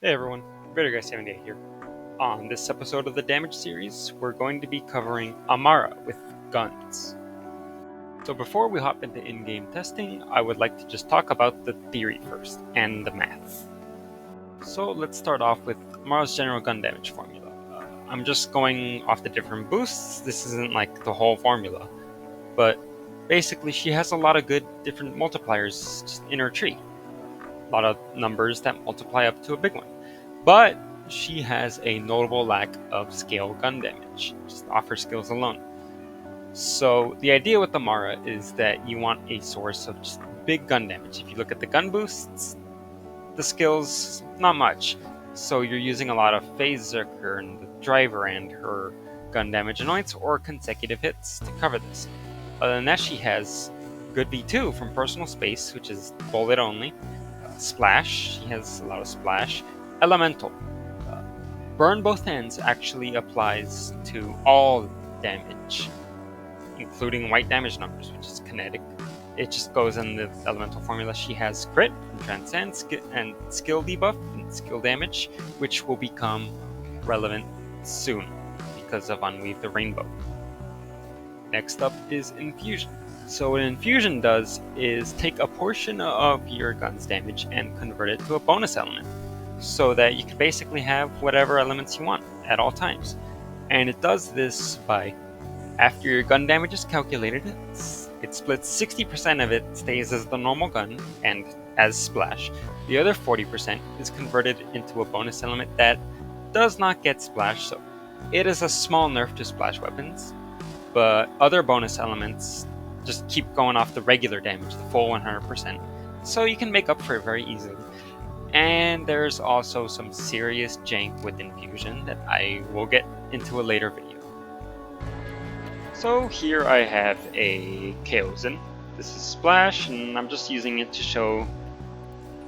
Hey everyone, BL3 here. On this episode of the Damage series, we're going to be covering Amara with guns. So before we hop into in-game testing, I would like to just talk about the theory first, and the math. So let's start off with Amara's general gun damage formula. I'm just going off the different boosts, this isn't like the whole formula, but basically she has a lot of good different multipliers just in her tree. A lot of numbers that multiply up to a big one. But she has a notable lack of scale gun damage, just off her skills alone. So the idea with Amara is that you want a source of just big gun damage. If you look at the gun boosts, the skills, not much. So you're using a lot of phase Zerker and the driver and her gun damage annoyance or consecutive hits to cover this. Other than that, she has good V2 from personal space, which is bullet only. Splash, she has a lot of splash. Elemental. Uh, Burn both ends actually applies to all damage, including white damage numbers, which is kinetic. It just goes in the elemental formula. She has crit and transcend and skill debuff and skill damage, which will become relevant soon because of Unweave the Rainbow. Next up is Infusion. So what Infusion does is take a portion of your gun's damage and convert it to a bonus element, so that you can basically have whatever elements you want at all times. And it does this by, after your gun damage is calculated, it splits 60% of it stays as the normal gun and as splash. The other 40% is converted into a bonus element that does not get splash, so it is a small nerf to splash weapons, but other bonus elements just keep going off the regular damage, the full 100%, so you can make up for it very easily. And there's also some serious jank with Infusion that I will get into a later video. So here I have a Chaosin. This is Splash, and I'm just using it to show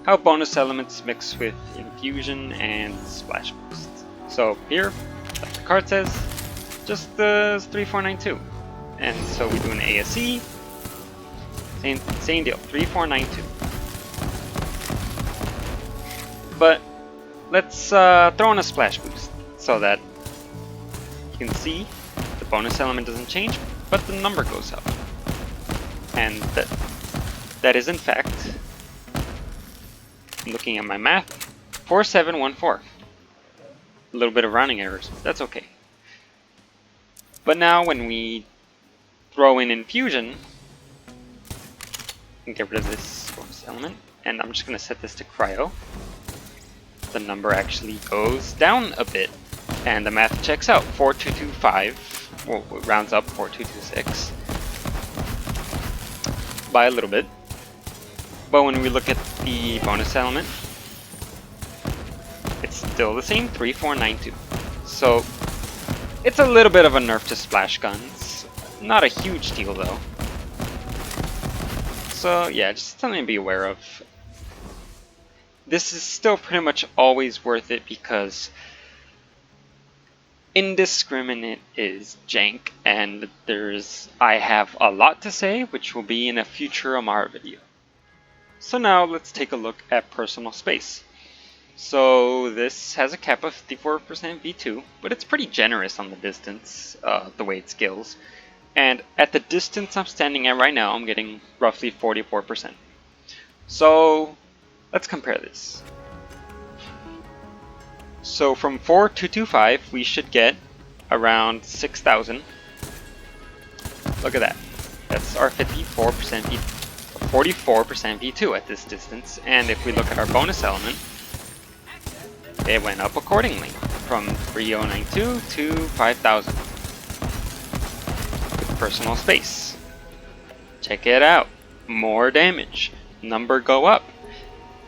how bonus elements mix with Infusion and Splash Boost. So here, like the card says, just the 3492. And so we do an ASE, same deal, 3492. But let's throw in a splash boost so that you can see the bonus element doesn't change, but the number goes up. And that is in fact, looking at my math, 4714. A little bit of rounding errors, that's okay. But now when we throw in Infusion, and get rid of this bonus element, and I'm just going to set this to Cryo, the number actually goes down a bit, and the math checks out. 4225, well, it rounds up 4226 by a little bit. But when we look at the bonus element, it's still the same, 3492. So it's a little bit of a nerf to splash guns. Not a huge deal though. So yeah, just something to be aware of. This is still pretty much always worth it because Indiscriminate is jank, and I have a lot to say, which will be in a future Amara video. So now let's take a look at personal space. So this has a cap of 54% V2, but it's pretty generous on the distance, the way it scales. And at the distance I'm standing at right now, I'm getting roughly 44%. So let's compare this. So from 4225, we should get around 6,000. Look at that. That's our 44% V2 at this distance. And if we look at our bonus element, it went up accordingly from 3092 to 5,000 with personal space. Check it out. More damage. Number go up.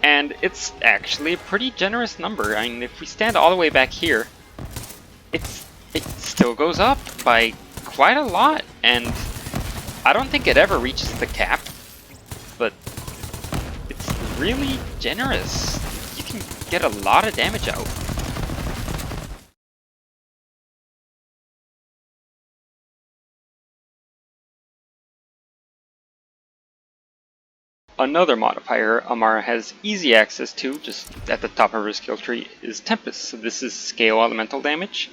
And it's actually a pretty generous number. I mean, if we stand all the way back here, it still goes up by quite a lot. And I don't think it ever reaches the cap, but it's really generous. You can get a lot of damage out. Another modifier Amara has easy access to, just at the top of her skill tree, is Tempest. So this is scale elemental damage.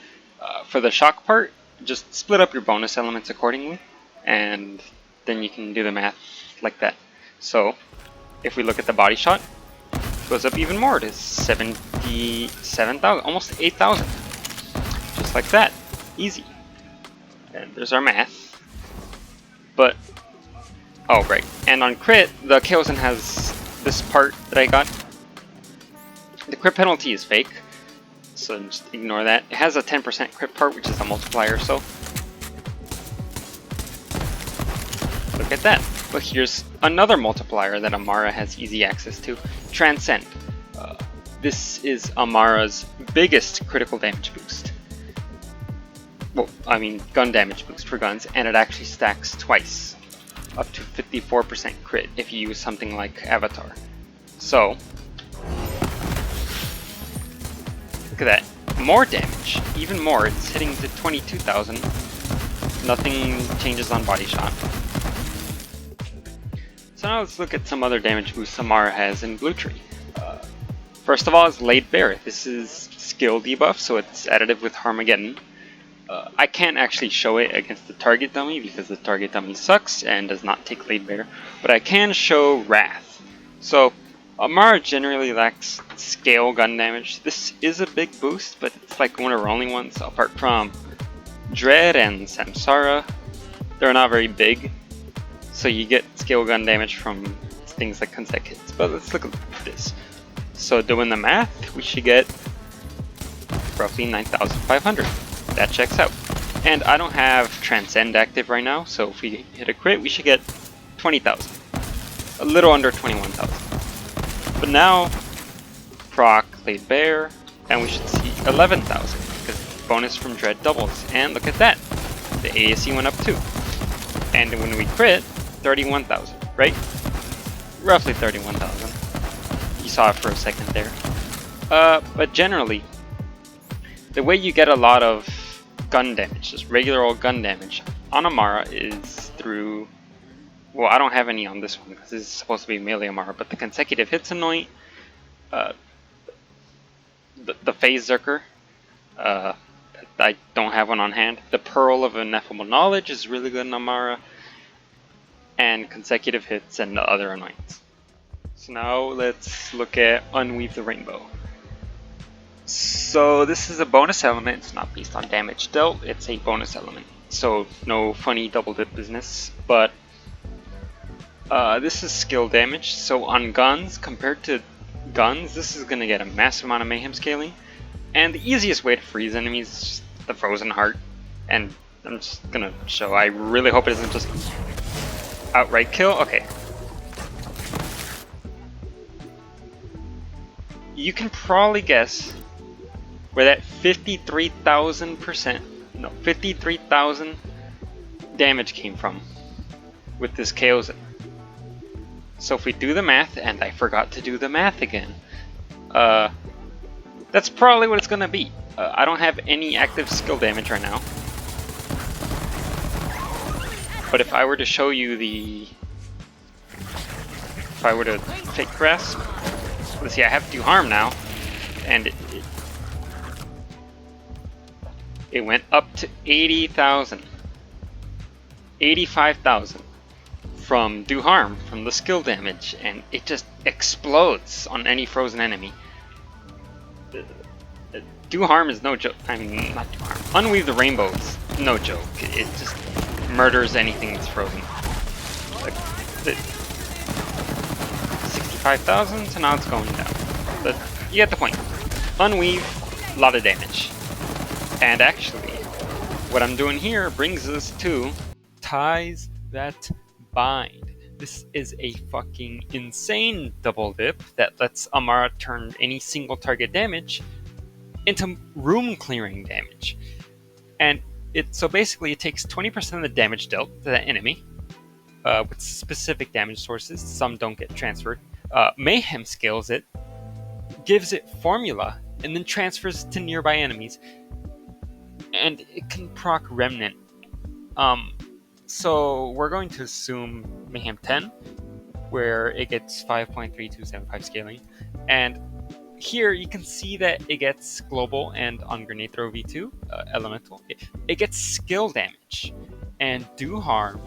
For the shock part, just split up your bonus elements accordingly, and then you can do the math like that. So if we look at the body shot, it goes up even more. It is 77,000, almost 8,000. Just like that. Easy. And there's our math. But, oh right, and on crit, the Chaosin has this part that I got. The crit penalty is fake, so just ignore that. It has a 10% crit part, which is a multiplier, so look at that. But here's another multiplier that Amara has easy access to, Transcend. This is Amara's biggest critical damage boost. Well, I mean gun damage boost for guns, and it actually stacks twice, up to 54% crit if you use something like Avatar. So, look at that. More damage, even more. It's hitting to 22,000. Nothing changes on body shot. So now let's look at some other damage boosts Amara has in BL3. First of all is Laid Bare. This is skill debuff, so it's additive with Harmageddon. I can't actually show it against the target dummy because the target dummy sucks and does not take Laid Bare, but I can show Wrath. So Amara generally lacks scale gun damage. This is a big boost, but it's like one of her only ones, apart from Dread and Samsara. They're not very big, so you get scale gun damage from things like Consecutive. But let's look at this. So doing the math, we should get roughly 9,500. That checks out. And I don't have Transcend active right now, so if we hit a crit, we should get 20,000. A little under 21,000. But now, proc Laid Bare, and we should see 11,000, because bonus from Dread doubles. And look at that, the ASE went up too. And when we crit, 31,000, right? Roughly 31,000. You saw it for a second there. But generally, the way you get a lot of gun damage, just regular old gun damage, on Amara is through... Well, I don't have any on this one because this is supposed to be melee Amara, but the consecutive hits annoy. The Phase Zerker, I don't have one on hand. The Pearl of Ineffable Knowledge is really good in Amara. And consecutive hits and other annoyance. So now let's look at Unweave the Rainbow. So this is a bonus element. It's not based on damage dealt, it's a bonus element. So no funny double dip business, but this is skill damage. So on guns, compared to guns, this is going to get a massive amount of mayhem scaling. And the easiest way to freeze enemies is just the Frozen Heart. And I'm just going to show, I really hope it isn't just outright kill. Okay. You can probably guess where that 53,000 damage came from with this Chaosin. So if we do the math, and I forgot to do the math again, that's probably what it's gonna be. I don't have any active skill damage right now. But if I were to show you the... If I were to take Grasp, let's see, I have to do harm now, and it went up to 80,000. 85,000 from do harm, from the skill damage, and it just explodes on any frozen enemy. Do harm is no joke. I mean, not do harm. Unweave the Rainbow is no joke. It just murders anything that's frozen. Like, 65,000, so now it's going down. But you get the point. Unweave, a lot of damage. And actually, what I'm doing here brings us to Ties That Bind. This is a fucking insane double dip that lets Amara turn any single target damage into room clearing damage. And so basically it takes 20% of the damage dealt to that enemy with specific damage sources. Some don't get transferred. Mayhem scales it, gives it formula, and then transfers it to nearby enemies. And it can proc Remnant. So we're going to assume Mayhem 10. where it gets 5.3275 scaling. And here you can see that it gets global, and on Grenade Throw V2 elemental, it gets skill damage, and do harm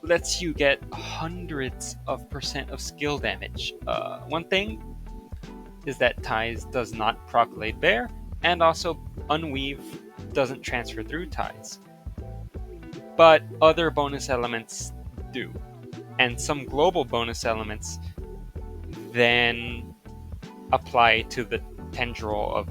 lets you get hundreds of % of skill damage. One thing is that Ties does not proc Blade Bear, and also Unweave doesn't transfer through Ties. But other bonus elements do, and some global bonus elements then apply to the tendril of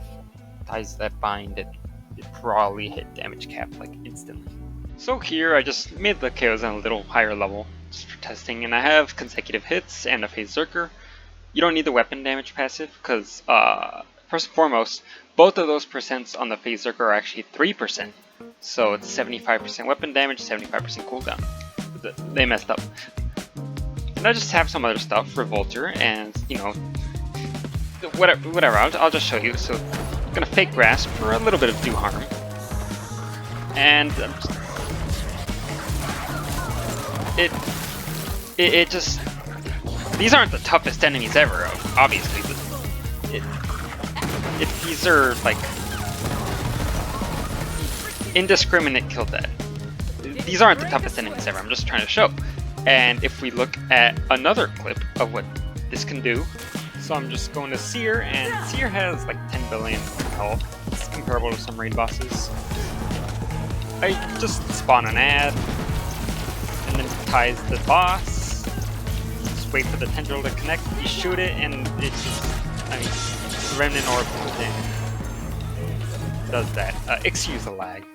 Ties that bind, and it probably hit damage cap like instantly. So here I just made the KOs on a little higher level just for testing, and I have consecutive hits and a Phase Zerker. You don't need the weapon damage passive because, first and foremost, both of those percents on the Phase Zerker are actually 3%. So it's 75% weapon damage, 75% cooldown. They messed up. And I just have some other stuff, Revolter, and, you know, whatever, I'll just show you. So I'm gonna Fake Grasp for a little bit of do harm. And it just, these aren't the toughest enemies ever, obviously, but these are like indiscriminate kill death. These aren't the toughest enemies ever, I'm just trying to show. And if we look at another clip of what this can do, so I'm just going to Seer, and Seer has like 10 billion health. It's comparable to some raid bosses. I just spawn an ad, and then Ties the boss. Just wait for the tendril to connect, you shoot it, and it just, I mean, Remnant Orb does that. Excuse the lag.